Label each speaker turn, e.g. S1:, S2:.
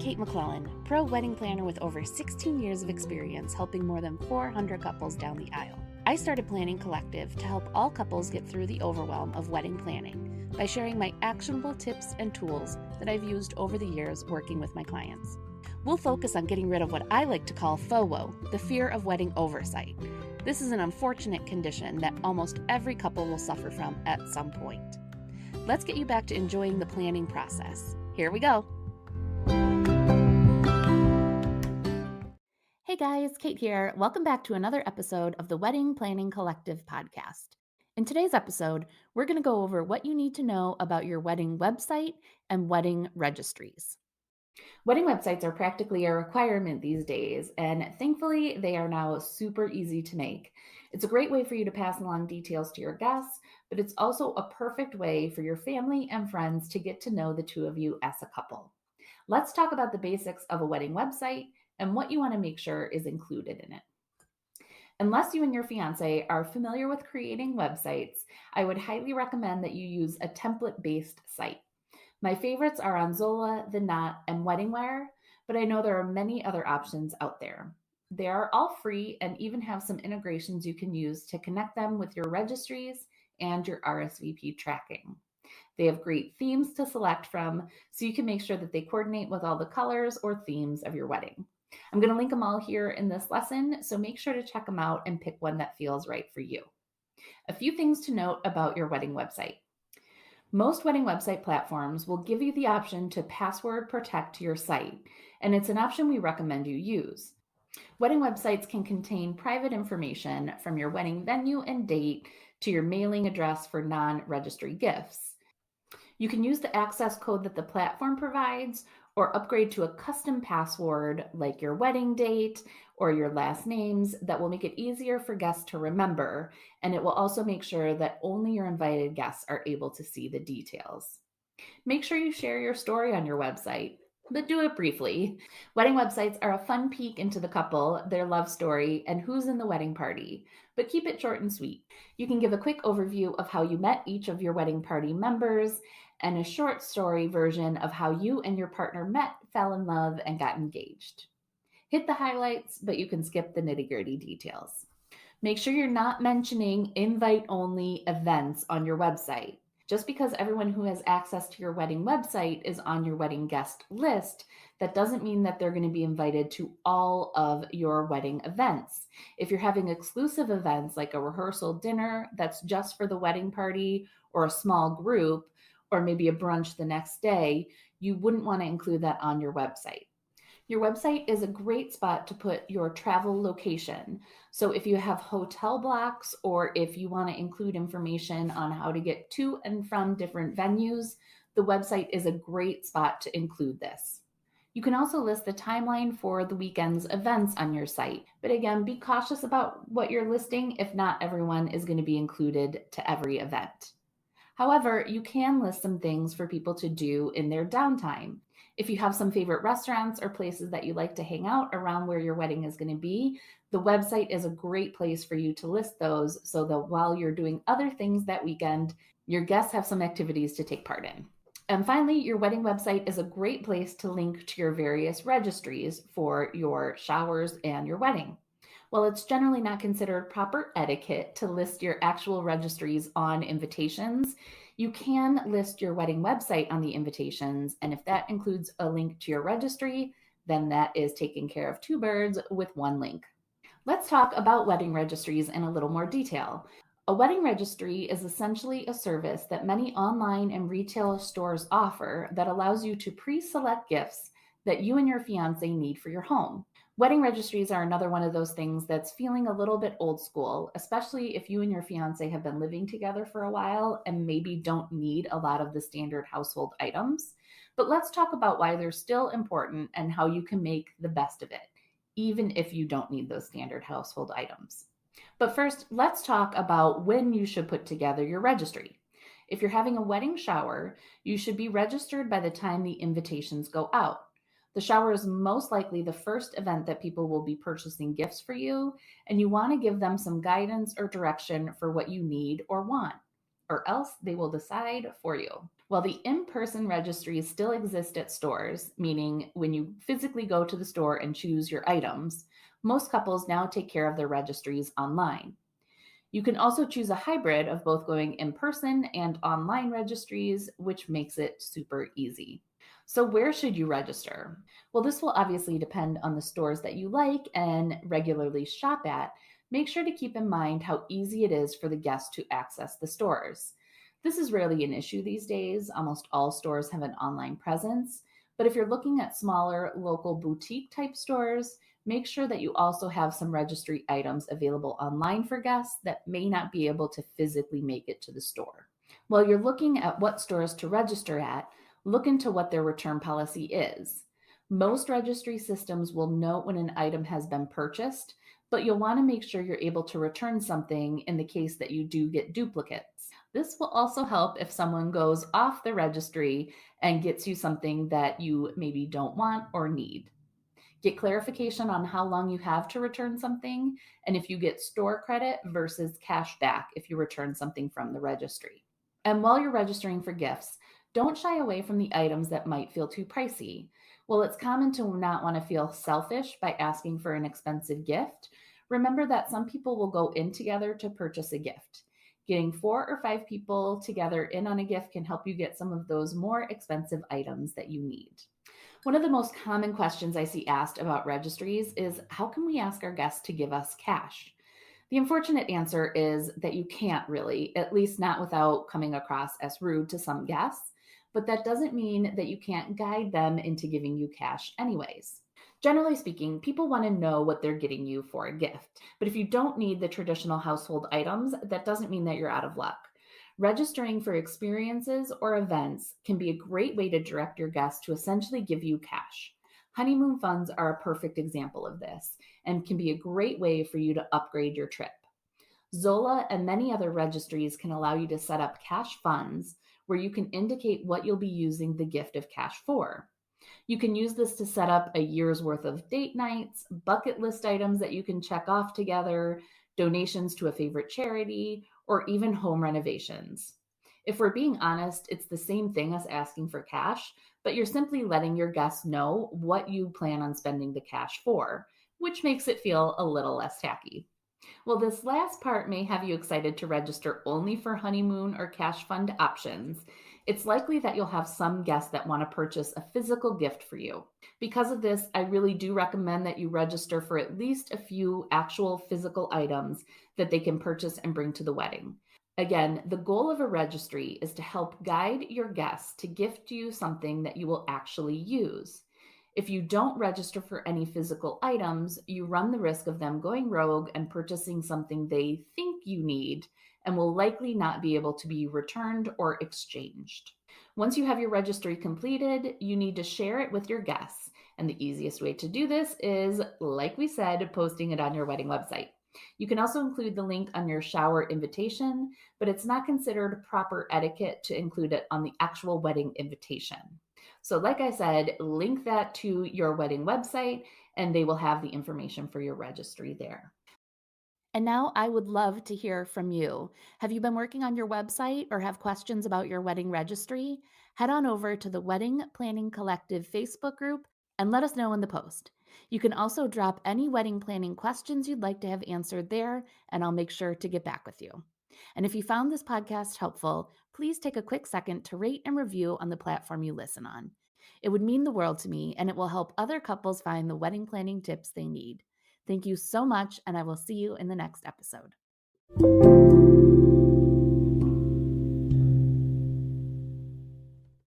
S1: Kate McClellan, pro wedding planner with over 16 years of experience helping more than 400 couples down the aisle. I started Planning Collective to help all couples get through the overwhelm of wedding planning by sharing my actionable tips and tools that I've used over the years working with my clients. We'll focus on getting rid of what I like to call FOWO, the fear of wedding oversight. This is an unfortunate condition that almost every couple will suffer from at some point. Let's get you back to enjoying the planning process. Here we go. Hey guys, Kate here. Welcome back to another episode of the Wedding Planning Collective podcast. In today's episode, we're going to go over what you need to know about your wedding website and wedding registries. Wedding websites are practically a requirement these days, and thankfully they are now super easy to make. It's a great way for you to pass along details to your guests, but it's also a perfect way for your family and friends to get to know the two of you as a couple. Let's talk about the basics of a wedding website and what you want to make sure is included in it. Unless you and your fiance are familiar with creating websites, I would highly recommend that you use a template-based site. My favorites are on Zola, The Knot, and WeddingWire, but I know there are many other options out there. They are all free and even have some integrations you can use to connect them with your registries and your RSVP tracking. They have great themes to select from, so you can make sure that they coordinate with all the colors or themes of your wedding. I'm going to link them all here in this lesson, so make sure to check them out and pick one that feels right for you. A few things to note about your wedding website. Most wedding website platforms will give you the option to password protect your site, and it's an option we recommend you use. Wedding websites can contain private information from your wedding venue and date to your mailing address for non-registry gifts. You can use the access code that the platform provides or upgrade to a custom password like your wedding date or your last names that will make it easier for guests to remember, and it will also make sure that only your invited guests are able to see the details. Make sure you share your story on your website, but do it briefly. Wedding websites are a fun peek into the couple, their love story, and who's in the wedding party, but keep it short and sweet. You can give a quick overview of how you met each of your wedding party members and a short story version of how you and your partner met, fell in love, and got engaged. Hit the highlights, but you can skip the nitty-gritty details. Make sure you're not mentioning invite-only events on your website. Just because everyone who has access to your wedding website is on your wedding guest list, that doesn't mean that they're going to be invited to all of your wedding events. If you're having exclusive events like a rehearsal dinner that's just for the wedding party or a small group, or maybe a brunch the next day, you wouldn't want to include that on your website. Your website is a great spot to put your travel location. So if you have hotel blocks or if you want to include information on how to get to and from different venues, the website is a great spot to include this. You can also list the timeline for the weekend's events on your site. But again, be cautious about what you're listing if not everyone is going to be included to every event. However, you can list some things for people to do in their downtime. If you have some favorite restaurants or places that you like to hang out around where your wedding is going to be, the website is a great place for you to list those so that while you're doing other things that weekend, your guests have some activities to take part in. And finally, your wedding website is a great place to link to your various registries for your showers and your wedding. While it's generally not considered proper etiquette to list your actual registries on invitations, you can list your wedding website on the invitations, and if that includes a link to your registry, then that is taking care of two birds with one link. Let's talk about wedding registries in a little more detail. A wedding registry is essentially a service that many online and retail stores offer that allows you to pre-select gifts that you and your fiance need for your home. Wedding registries are another one of those things that's feeling a little bit old school, especially if you and your fiance have been living together for a while and maybe don't need a lot of the standard household items. But let's talk about why they're still important and how you can make the best of it, even if you don't need those standard household items. But first, let's talk about when you should put together your registry. If you're having a wedding shower, you should be registered by the time the invitations go out. The shower is most likely the first event that people will be purchasing gifts for you, and you want to give them some guidance or direction for what you need or want. or else they will decide for you. While the in person registries still exist at stores, meaning when you physically go to the store and choose your items, most couples now take care of their registries online. You can also choose a hybrid of both going in person and online registries, which makes it super easy. So, where should you register? Well, this will obviously depend on the stores that you like and regularly shop at. Make sure to keep in mind how easy it is for the guest to access the stores. This is rarely an issue these days. Almost all stores have an online presence. But if you're looking at smaller local boutique type stores, make sure that you also have some registry items available online for guests that may not be able to physically make it to the store. While you're looking at what stores to register at, look into what their return policy is. Most registry systems will note when an item has been purchased, but you'll want to make sure you're able to return something in the case that you do get duplicates. This will also help if someone goes off the registry and gets you something that you maybe don't want or need. Get clarification on how long you have to return something and if you get store credit versus cash back if you return something from the registry. And while you're registering for gifts, don't shy away from the items that might feel too pricey. While it's common to not want to feel selfish by asking for an expensive gift, remember that some people will go in together to purchase a gift. Getting 4 or 5 people together in on a gift can help you get some of those more expensive items that you need. One of the most common questions I see asked about registries is how can we ask our guests to give us cash? The unfortunate answer is that you can't really, at least not without coming across as rude to some guests, but that doesn't mean that you can't guide them into giving you cash anyways. Generally speaking, people want to know what they're getting you for a gift. But if you don't need the traditional household items, that doesn't mean that you're out of luck. Registering for experiences or events can be a great way to direct your guests to essentially give you cash. Honeymoon funds are a perfect example of this and can be a great way for you to upgrade your trip. Zola and many other registries can allow you to set up cash funds where you can indicate what you'll be using the gift of cash for. You can use this to set up a year's worth of date nights, bucket list items that you can check off together, donations to a favorite charity, or even home renovations. If we're being honest, it's the same thing as asking for cash, but you're simply letting your guests know what you plan on spending the cash for, which makes it feel a little less tacky. Well, this last part may have you excited to register only for honeymoon or cash fund options. It's likely that you'll have some guests that want to purchase a physical gift for you. Because of this, I really do recommend that you register for at least a few actual physical items that they can purchase and bring to the wedding. Again, the goal of a registry is to help guide your guests to gift you something that you will actually use. If you don't register for any physical items, you run the risk of them going rogue and purchasing something they think you need and will likely not be able to be returned or exchanged. Once you have your registry completed, you need to share it with your guests. And the easiest way to do this is, like we said, posting it on your wedding website. You can also include the link on your shower invitation, but it's not considered proper etiquette to include it on the actual wedding invitation. So, like I said, link that to your wedding website and they will have the information for your registry there. And now I would love to hear from you. Have you been working on your website or have questions about your wedding registry? Head on over to the Wedding Planning Collective Facebook group and let us know in the post. You can also drop any wedding planning questions you'd like to have answered there, and I'll make sure to get back with you. And if you found this podcast helpful, please take a quick second to rate and review on the platform you listen on. It would mean the world to me, and it will help other couples find the wedding planning tips they need. Thank you so much, and I will see you in the next episode.